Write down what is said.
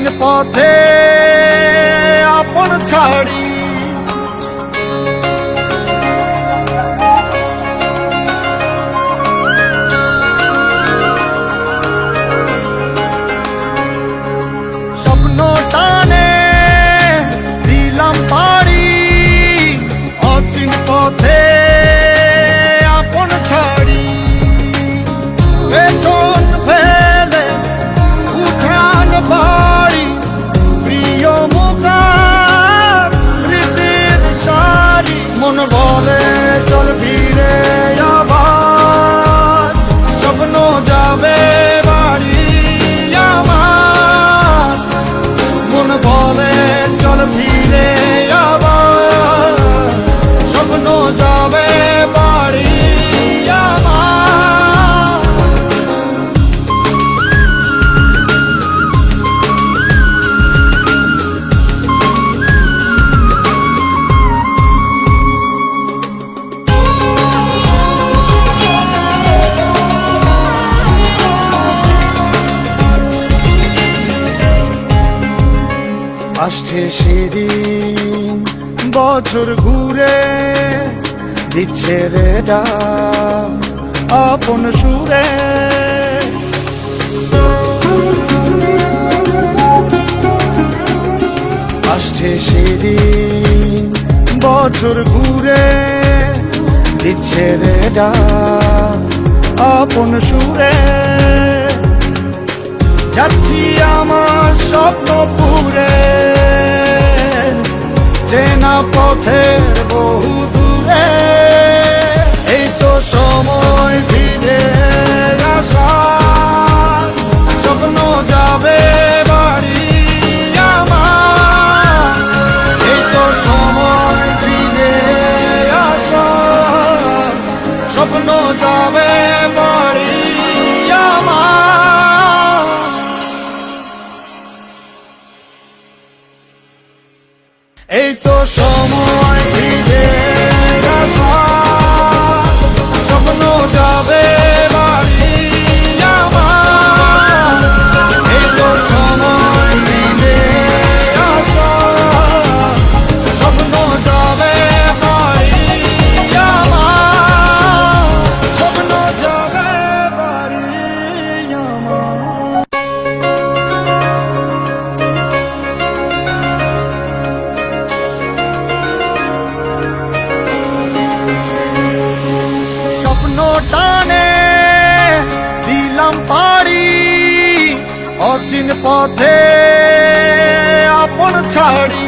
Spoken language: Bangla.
অচিন পথে আপন ছাড়ি স্বপ্ন টানে দিলাম পাড়ি অচিন পথে আপন ছাড়ি পেছন ফেলে উঠান বাড়ি প্রিয় মুখার স্মৃতির সারি মন বলে চল ফিরে আবার স্বপ্ন যাবে বাড়ি আমার মন বলে চল ফিরে আবার স্বপ্ন যাবে বাড়ি আমার আসছে সেদিন বছর ঘুরে দিচ্ছে রে ডাক আপন সুরে আসছে সেদিন বছর ঘুরে দিচ্ছে রে ডাক আপন সুরে যাচ্ছি আমার স্বপ্ন পুরে চেনা পথের বহু দূরে এই তো সময় ফিরে আসা স্বপ্ন যাবে বাড়ি আমার এই তো সময় ফিরে আসা স্বপ্ন যাবে বাড়ি আমার এই তো সময় ফিরে আসা স্বপ্ন যাবে বাড়ি আমার এই তো সময় ফিরে আসা স্বপ্ন যাবে বাড়ি আমার স্বপ্ন যাবে বাড়ি আমার স্বপ্ন টানে দিলাম পাড়ি অচিন পথে আপন ছাড়ি